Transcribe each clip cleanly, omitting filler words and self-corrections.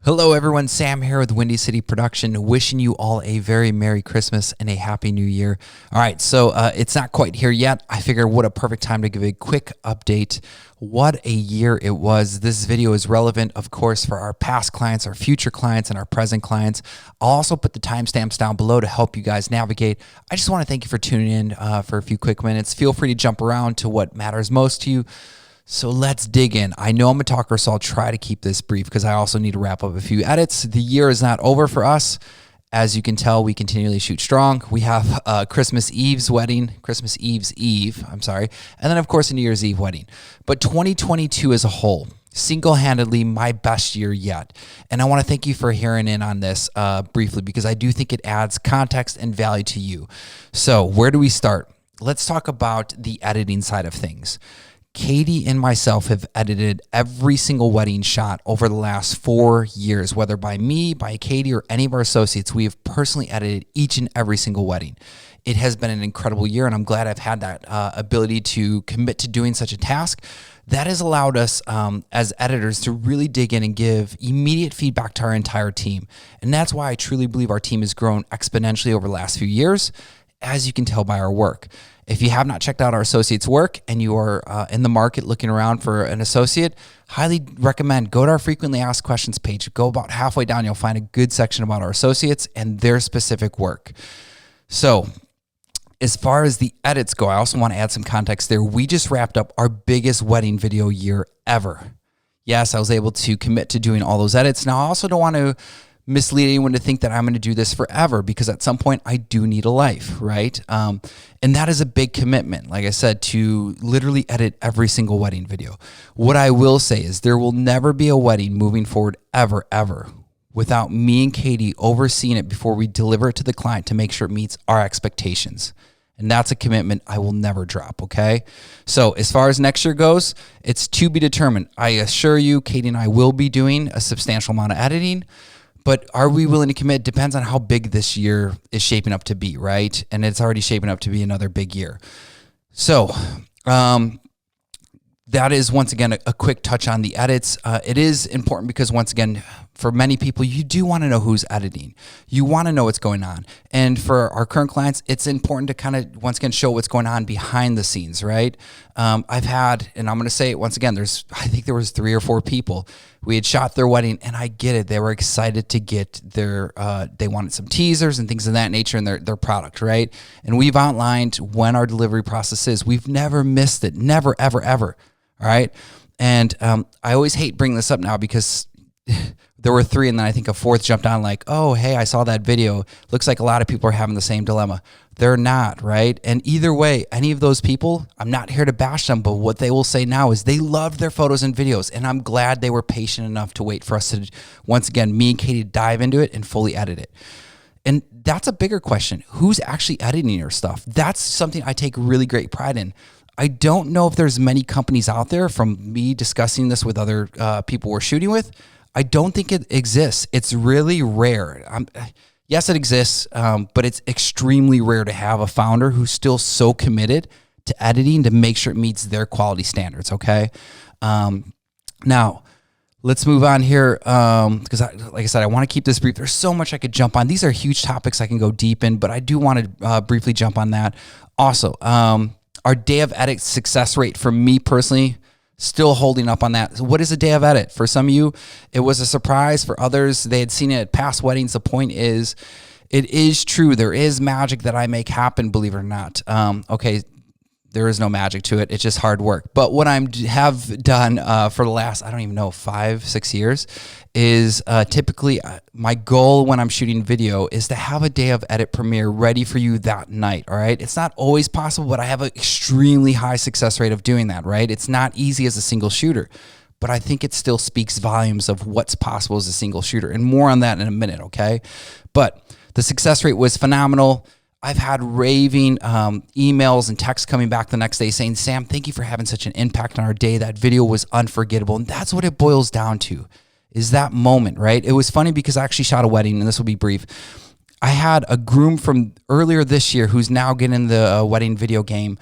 Hello everyone, Sam here with Windy City Production, wishing you all a very Merry Christmas and a Happy New Year. All right, so it's not quite here yet. I figured what a perfect time to give a quick update. What a year it was. This video is relevant, of course, for our past clients, our future clients, and our present clients. I'll also put the timestamps down below to help you guys navigate. I just want to thank you for tuning in for a few quick minutes. Feel free to jump around to what matters most to you. So let's dig in. I know I'm a talker, so I'll try to keep this brief because I also need to wrap up a few edits. The year is not over for us. As you can tell, we continually shoot strong. We have Christmas Eve's wedding, Christmas Eve's Eve, and then of course a New Year's Eve wedding. But 2022 as a whole, single-handedly my best year yet. And I want to thank you for hearing in on this briefly because I do think it adds context and value to you. So where do we start? Let's talk about the editing side of things. Katie and myself have edited every single wedding shot over the last 4 years, whether by me, by Katie, or any of our associates. We have personally edited each and every single wedding. It has been an incredible year, and I'm glad I've had that ability to commit to doing such a task. That has allowed us as editors to really dig in and give immediate feedback to our entire team. And that's why I truly believe our team has grown exponentially over the last few years, as you can tell by our work. If you have not checked out our associates' work and you are in the market looking around for an associate, highly recommend go to our frequently asked questions page. Go about halfway down, you'll find a good section about our associates and their specific work. So as far as the edits go, I also want to add some context there. We just wrapped up our biggest wedding video year ever. Yes, I was able to commit to doing all those edits. Now, I also don't want to mislead anyone to think that I'm going to do this forever because at some point I do need a life, right? And that is a big commitment, like I said, to literally edit every single wedding video. What I will say is there will never be a wedding moving forward ever, without me and Katie overseeing it before we deliver it to the client to make sure it meets our expectations. And that's a commitment I will never drop, okay? So as far as next year goes, it's to be determined. I assure you, Katie and I will be doing a substantial amount of editing. But are we willing to commit? Depends on how big this year is shaping up to be, right? And it's already shaping up to be another big year. So that is, once again, a quick touch on the edits. It is important because, once again, for many people, you do want to know who's editing. You want to know what's going on. And for our current clients, it's important to kind of, once again, show what's going on behind the scenes, right? I've had, and I'm going to say it once again, I think there was 3 or 4 people. We had shot their wedding, and I get it. They were excited to get they wanted some teasers and things of that nature in their product, right? And we've outlined when our delivery process is. We've never missed it. Never, ever, ever. All right. And I always hate bringing this up now because there were 3 and then I think a 4th jumped on like, oh, hey, I saw that video. Looks like a lot of people are having the same dilemma. They're not, right? And either way, any of those people, I'm not here to bash them, but what they will say now is they loved their photos and videos. And I'm glad they were patient enough to wait for us to, once again, me and Katie dive into it and fully edit it. And that's a bigger question. Who's actually editing your stuff? That's something I take really great pride in. I don't know if there's many companies out there, from me discussing this with other people we're shooting with. I don't think it exists. It's really rare. Yes, it exists, but it's extremely rare to have a founder who's still so committed to editing to make sure it meets their quality standards, okay? Now, let's move on here because, like I said, I want to keep this brief. There's so much I could jump on. These are huge topics I can go deep in, but I do want to briefly jump on that. Also, our day of edit success rate for me personally, still holding up on that. So what is a day of edit? For some of you, it was a surprise. For others, they had seen it at past weddings. The point is, it is true. There is magic that I make happen, believe it or not. Okay, there is no magic to it. It's just hard work. But what I have done for the last, I don't even know, 5-6 years is typically my goal when I'm shooting video is to have a day of edit premiere ready for you that night, all right? It's not always possible, but I have an extremely high success rate of doing that, right? It's not easy as a single shooter, but I think it still speaks volumes of what's possible as a single shooter, and more on that in a minute, okay? But the success rate was phenomenal. I've had raving emails and texts coming back the next day saying, Sam, thank you for having such an impact on our day. That video was unforgettable. And that's what it boils down to, is that moment, right? It was funny because I actually shot a wedding, and this will be brief. I had a groom from earlier this year who's now getting the wedding video game.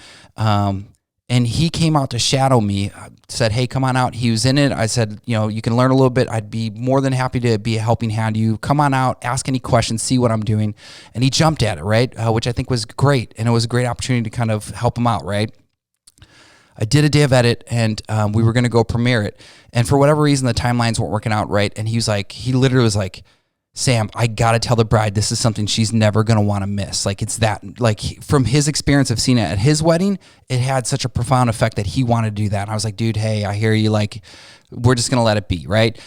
And he came out to shadow me, said, hey, come on out. He was in it. I said, you can learn a little bit. I'd be more than happy to be a helping hand to you. Come on out, ask any questions, see what I'm doing. And he jumped at it, right? Which I think was great. And it was a great opportunity to kind of help him out, right? I did a day of edit, and we were going to go premiere it. And for whatever reason, the timelines weren't working out right. And he literally was like, Sam, I got to tell the bride, this is something she's never going to want to miss. Like, it's that, like, from his experience of seeing it at his wedding, it had such a profound effect that he wanted to do that. And I was like, dude, hey, I hear you. Like, we're just going to let it be, right?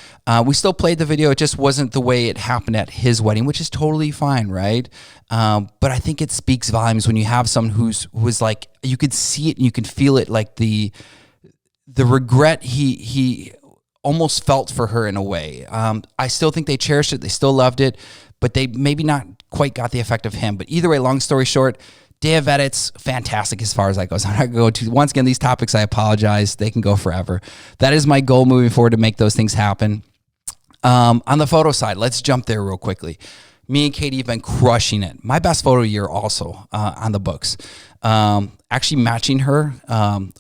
We still played the video. It just wasn't the way it happened at his wedding, which is totally fine, right? But I think it speaks volumes when you have someone who's like, you could see it and you could feel it, like the regret he almost felt for her in a way. I still think they cherished it. They still loved it, but they maybe not quite got the effect of him. But either way, long story short, day of edits, fantastic as far as that goes. I'm not going to go to, once again, these topics, I apologize. They can go forever. That is my goal moving forward, to make those things happen. On the photo side, let's jump there real quickly. Me and Katie have been crushing it. My best photo year also on the books. Actually matching her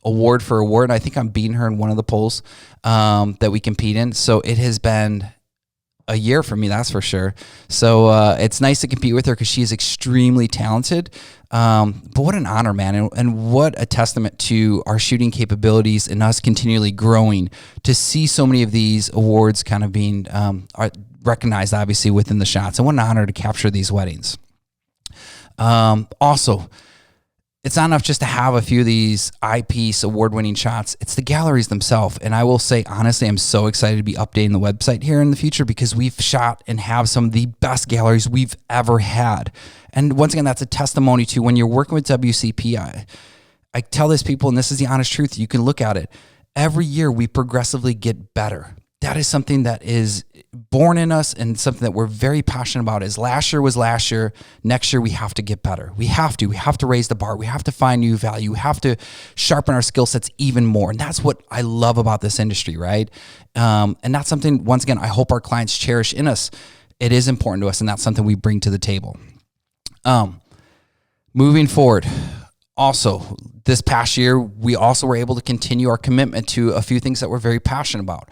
award for award. I think I'm beating her in one of the polls that we compete in. So it has been a year for me, that's for sure. So it's nice to compete with her because she is extremely talented. But what an honor, man. And what a testament to our shooting capabilities and us continually growing to see so many of these awards kind of being recognized, obviously, within the shots. And what an honor to capture these weddings. Also, it's not enough just to have a few of these eyepiece award-winning shots. It's the galleries themselves. And I will say, honestly, I'm so excited to be updating the website here in the future because we've shot and have some of the best galleries we've ever had. And once again, that's a testimony to when you're working with WCP. I tell this people, and this is the honest truth, you can look at it. Every year we progressively get better. That is something that is born in us and something that we're very passionate about. Is last year was last year. Next year we have to get better. We have to raise the bar. We have to find new value. We have to sharpen our skill sets even more. And that's what I love about this industry, right? And that's something, once again, I hope our clients cherish in us. It is important to us, and that's something we bring to the table. Moving forward, also, this past year, we also were able to continue our commitment to a few things that we're very passionate about.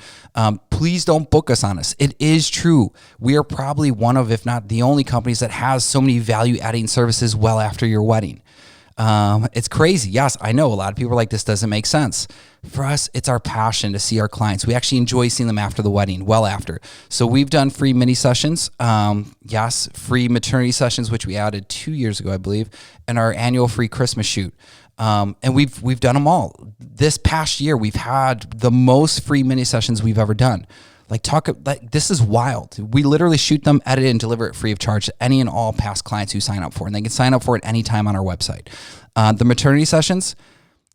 Please don't book us on us. It is true. We are probably one of, if not the only companies that has so many value-adding services well after your wedding. It's crazy. Yes, I know a lot of people are like, this doesn't make sense. For us, it's our passion to see our clients. We actually enjoy seeing them after the wedding, well after. So we've done free mini sessions. Yes, free maternity sessions, which we added 2 years ago, I believe, and our annual free Christmas shoot. And we've done them all. This past year, we've had the most free mini sessions we've ever done. This is wild. We literally shoot them, edit it, and deliver it free of charge to any and all past clients who sign up for it. And they can sign up for it anytime on our website. The maternity sessions,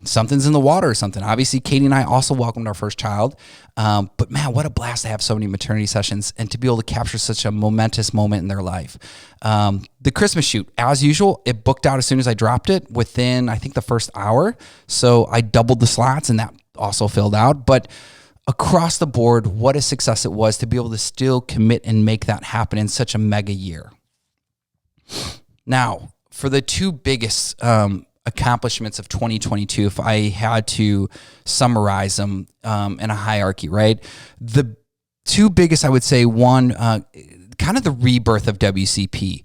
something's in the water or something. Obviously, Katie and I also welcomed our first child. But man, what a blast to have so many maternity sessions and to be able to capture such a momentous moment in their life. The Christmas shoot, as usual, it booked out as soon as I dropped it within, I think, the first hour. So I doubled the slots and that also filled out. But across the board, what a success it was to be able to still commit and make that happen in such a mega year. Now, for the two biggest accomplishments of 2022, if I had to summarize them in a hierarchy, right? The two biggest, I would say, one, kind of the rebirth of WCP.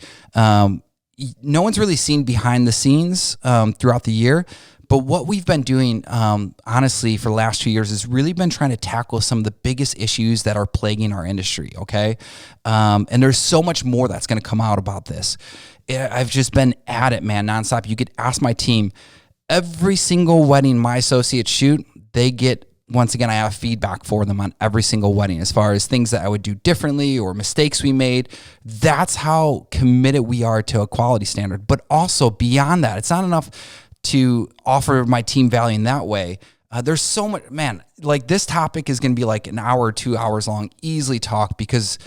No one's really seen behind the scenes throughout the year. But what we've been doing, honestly, for the last 2 years is really been trying to tackle some of the biggest issues that are plaguing our industry, okay? And there's so much more that's going to come out about this. I've just been at it, man, nonstop. You could ask my team. Every single wedding my associates shoot, they get, once again, I have feedback for them on every single wedding as far as things that I would do differently or mistakes we made. That's how committed we are to a quality standard. But also beyond that, it's not enough to offer my team value in that way. There's so much, man, like this topic is going to be like an hour or 2 hours long, easily talk, because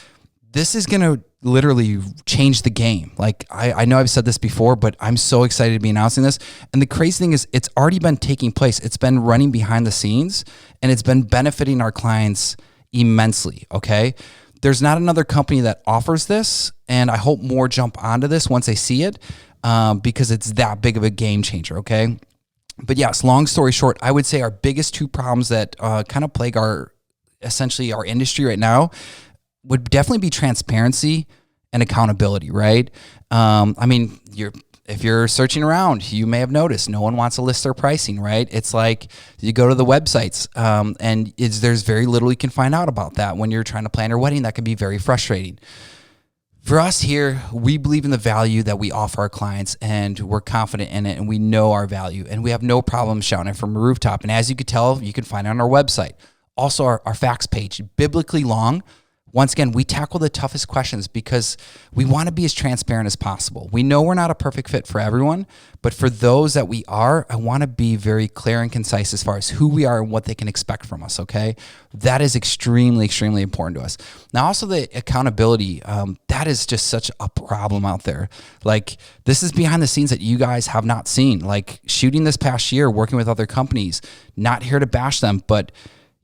this is going to literally change the game. Like I know I've said this before, but I'm so excited to be announcing this. And the crazy thing is it's already been taking place. It's been running behind the scenes and it's been benefiting our clients immensely. Okay. There's not another company that offers this. And I hope more jump onto this once they see it. Because it's that big of a game changer, okay? But yes, long story short, I would say our biggest two problems that kind of plague essentially our industry right now would definitely be transparency and accountability, right? I mean, if you're searching around, you may have noticed no one wants to list their pricing, right? It's like you go to the websites and there's very little you can find out about that when you're trying to plan your wedding. That can be very frustrating. For us here, we believe in the value that we offer our clients, and we're confident in it, and we know our value, and we have no problem shouting it from a rooftop. And as you could tell, you can find it on our website. Also, our facts page, biblically long. Once again, we tackle the toughest questions because we want to be as transparent as possible. We know we're not a perfect fit for everyone, but for those that we are, I want to be very clear and concise as far as who we are and what they can expect from us, okay? That is extremely, extremely important to us. Now, also the accountability, that is just such a problem out there. Like, this is behind the scenes that you guys have not seen. Like, shooting this past year, working with other companies, not here to bash them, but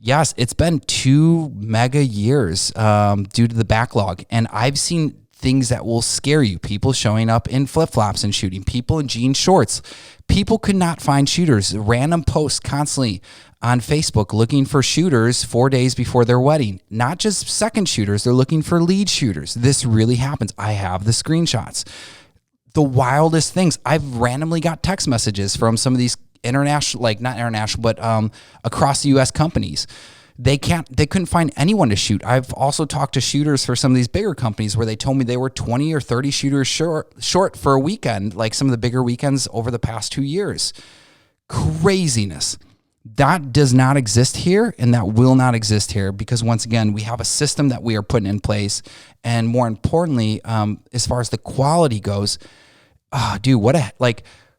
yes, it's been 2 mega years due to the backlog. And I've seen things that will scare you. People showing up in flip-flops and shooting. People in jean shorts. People could not find shooters. Random posts constantly on Facebook looking for shooters 4 days before their wedding. Not just second shooters. They're looking for lead shooters. This really happens. I have the screenshots. The wildest things. I've randomly got text messages from some of these international, like not international, but across the U.S. companies. They couldn't find anyone to shoot. I've also talked to shooters for some of these bigger companies where they told me they were 20 or 30 shooters short for a weekend, like some of the bigger weekends over the past 2 years. Craziness. That does not exist here, and that will not exist here because, once again, we have a system that we are putting in place. And more importantly, as far as the quality goes,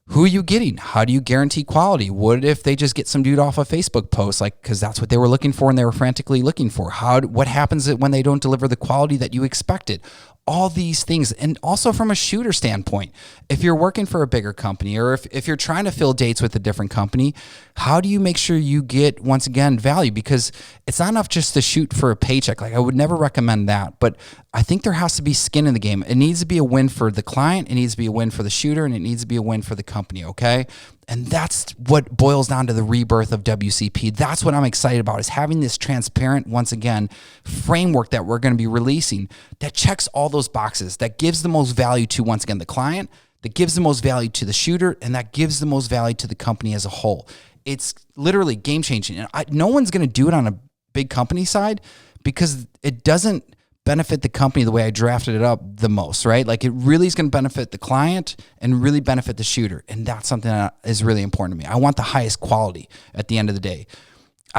who are you getting? How do you guarantee quality? What if they just get some dude off a Facebook post, because that's what they were looking for and they were frantically looking for? What happens when they don't deliver the quality that you expected? All these things. And also from a shooter standpoint, if you're working for a bigger company or if you're trying to fill dates with a different company, how do you make sure you get, once again, value? Because it's not enough just to shoot for a paycheck. Like, I would never recommend that, but I think there has to be skin in the game. It needs to be a win for the client, it needs to be a win for the shooter, and it needs to be a win for the company, okay? And that's what boils down to the rebirth of WCP. That's what I'm excited about, is having this transparent, once again, framework that we're going to be releasing that checks all those boxes, that gives the most value to, once again, the client, that gives the most value to the shooter, and that gives the most value to the company as a whole. It's literally game changing. And no one's going to do it on a big company side because it doesn't benefit the company the way I drafted it up the most, right? Like, it really is going to benefit the client and really benefit the shooter. And that's something that is really important to me. I want the highest quality at the end of the day.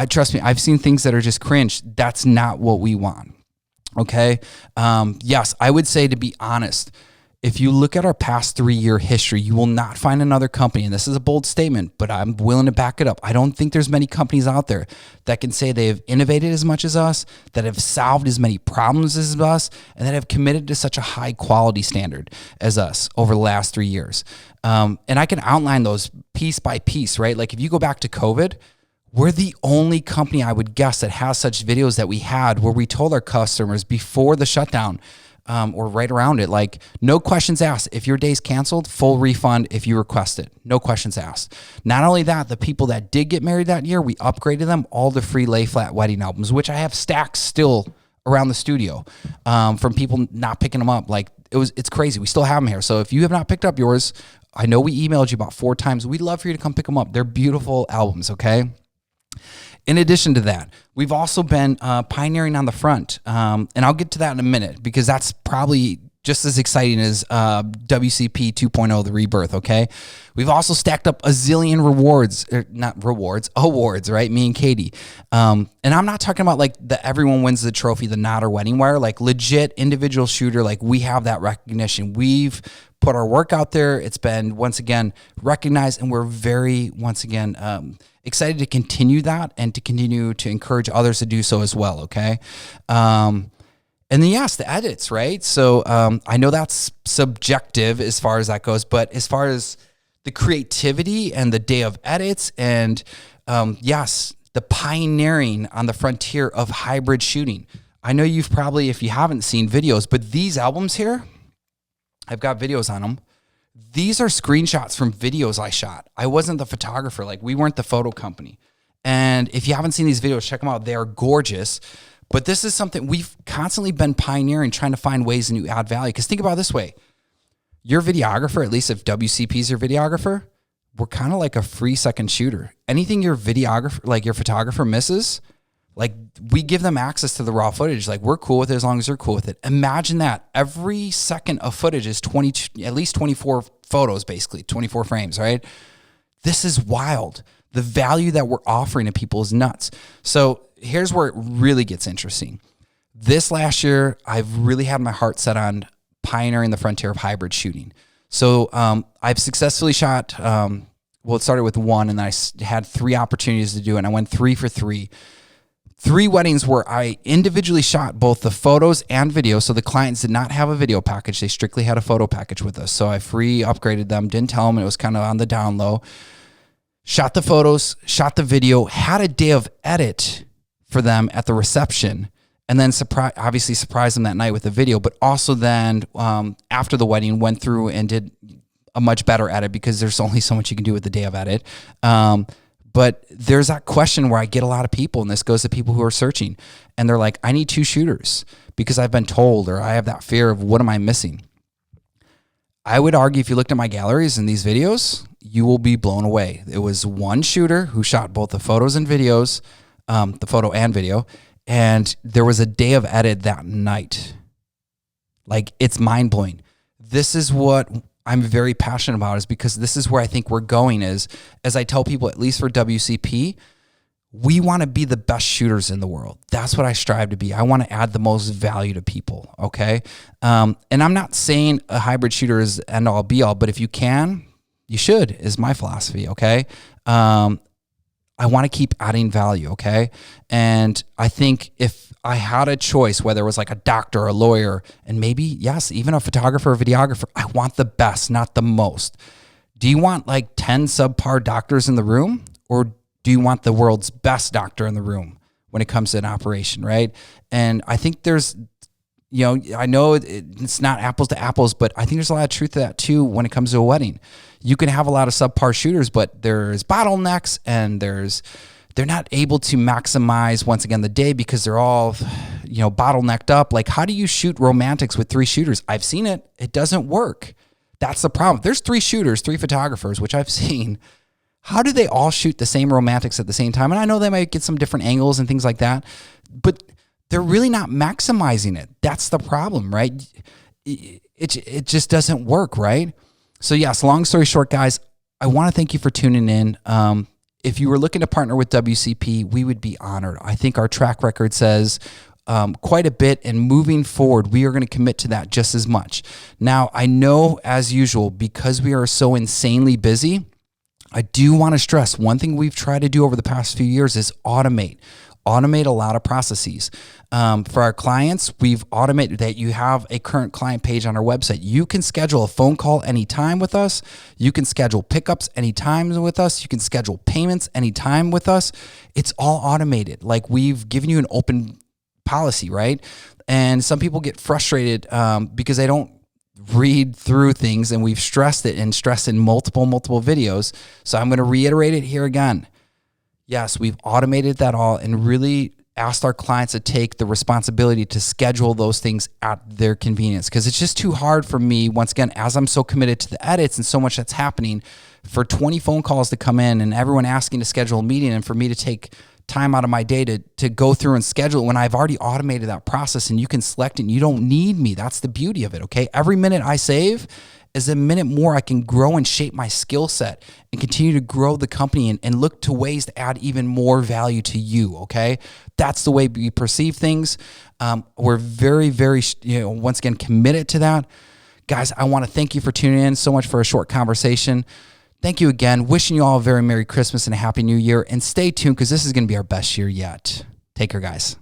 Trust me, I've seen things that are just cringe. That's not what we want. Okay. Yes, I would say, to be honest, if you look at our past 3-year history, you will not find another company, and this is a bold statement, but I'm willing to back it up. I don't think there's many companies out there that can say they have innovated as much as us, that have solved as many problems as us, and that have committed to such a high quality standard as us over the last 3 years. And I can outline those piece by piece, right? Like, if you go back to COVID, we're the only company, I would guess, that has such videos that we had where we told our customers before the shutdown, or right around it, like, no questions asked. If your day's canceled, full refund if you request it. No questions asked. Not only that, the people that did get married that year, we upgraded them all to free lay flat wedding albums, which I have stacks still around the studio from people not picking them up. Like, it's crazy. We still have them here. So if you have not picked up yours, I know we emailed you about 4 times. We'd love for you to come pick them up. They're beautiful albums, okay? In addition to that, we've also been pioneering on the front, and I'll get to that in a minute because that's probably just as exciting as WCP 2.0, the rebirth, okay? We've also stacked up a zillion awards, right? Me and Katie. And I'm not talking about like the everyone wins the trophy, the Nod or Wedding Wire, like legit individual shooter. Like, we have that recognition. We've put our work out there. It's been, once again, recognized, and we're very, once again, excited to continue that and to continue to encourage others to do so as well, okay? And then, yes, the edits, right? So I know that's subjective as far as that goes, but as far as the creativity and the day of edits and, yes, the pioneering on the frontier of hybrid shooting. I know you've probably, if you haven't seen videos, but these albums here, I've got videos on them. These are screenshots from videos I shot. I wasn't the photographer. Like, we weren't the photo company. And if you haven't seen these videos, check them out. They are gorgeous. But this is something we've constantly been pioneering, trying to find ways to add value. Because think about it this way. Your videographer, at least if WCP is your videographer, we're kind of like a free second shooter. Anything your videographer, like your photographer misses, like, we give them access to the raw footage. Like, we're cool with it as long as they're cool with it. Imagine that. Every second of footage is at least 24 photos, basically, 24 frames, right? This is wild. The value that we're offering to people is nuts. So here's where it really gets interesting. This last year, I've really had my heart set on pioneering the frontier of hybrid shooting. So I've successfully shot, it started with one, and then I had 3 opportunities to do it, and I went 3 for 3. 3 weddings where I individually shot both the photos and video. So the clients did not have a video package. They strictly had a photo package with us. So I free upgraded them, didn't tell them, it was kind of on the down low. Shot the photos, shot the video, had a day of edit for them at the reception, and then obviously surprised them that night with the video, but also then after the wedding, went through and did a much better edit, because there's only so much you can do with the day of edit. But there's that question where I get a lot of people, and this goes to people who are searching, and they're like, I need 2 shooters because I've been told, or I have that fear of what am I missing? I would argue if you looked at my galleries in these videos, you will be blown away. It was 1 shooter who shot both the photos and videos, the photo and video, and there was a day of edit that night. Like, it's mind-blowing. This is what I'm very passionate about, is because this is where I think we're going is, as I tell people, at least for WCP, we want to be the best shooters in the world. That's what I strive to be. I want to add the most value to people, okay? And I'm not saying a hybrid shooter is end all be all, but if you can, you should, is my philosophy, okay? I want to keep adding value, okay? And I think if I had a choice, whether it was like a doctor or a lawyer, and maybe, yes, even a photographer or videographer, I want the best, not the most. Do you want like 10 subpar doctors in the room, or do you want the world's best doctor in the room when it comes to an operation, right? And I think there's, I know it's not apples to apples, but I think there's a lot of truth to that too when it comes to a wedding. You can have a lot of subpar shooters, but there's bottlenecks, and they're not able to maximize, once again, the day, because they're all, bottlenecked up. Like, how do you shoot romantics with 3 shooters? I've seen it. It doesn't work. That's the problem. There's 3 shooters, 3 photographers, which I've seen. How do they all shoot the same romantics at the same time? And I know they might get some different angles and things like that, but they're really not maximizing it. That's the problem, right? It just doesn't work, right? So yes, long story short, guys, I want to thank you for tuning in. If you were looking to partner with WCP, we would be honored. I think our track record says quite a bit, and moving forward, we are going to commit to that just as much. Now, I know, as usual, because we are so insanely busy, I do want to stress one thing we've tried to do over the past few years is automate a lot of processes. For our clients, we've automated that. You have a current client page on our website. You can schedule a phone call anytime with us. You can schedule pickups anytime with us. You can schedule payments anytime with us. It's all automated. Like, we've given you an open policy, right? And some people get frustrated because they don't read through things, and we've stressed it and stressed in multiple videos. So I'm going to reiterate it here again. Yes, we've automated that all and really asked our clients to take the responsibility to schedule those things at their convenience, because it's just too hard for me, once again, as I'm so committed to the edits and so much that's happening, for 20 phone calls to come in and everyone asking to schedule a meeting, and for me to take time out of my day to go through and schedule when I've already automated that process, and you can select it and you don't need me. That's the beauty of it, okay? Every minute I save is a minute more I can grow and shape my skill set and continue to grow the company and look to ways to add even more value to you, okay? That's the way we perceive things. We're very, very, once again, committed to that. Guys, I want to thank you for tuning in so much for a short conversation. Thank you again. Wishing you all a very Merry Christmas and a Happy New Year. And stay tuned, because this is going to be our best year yet. Take care, guys.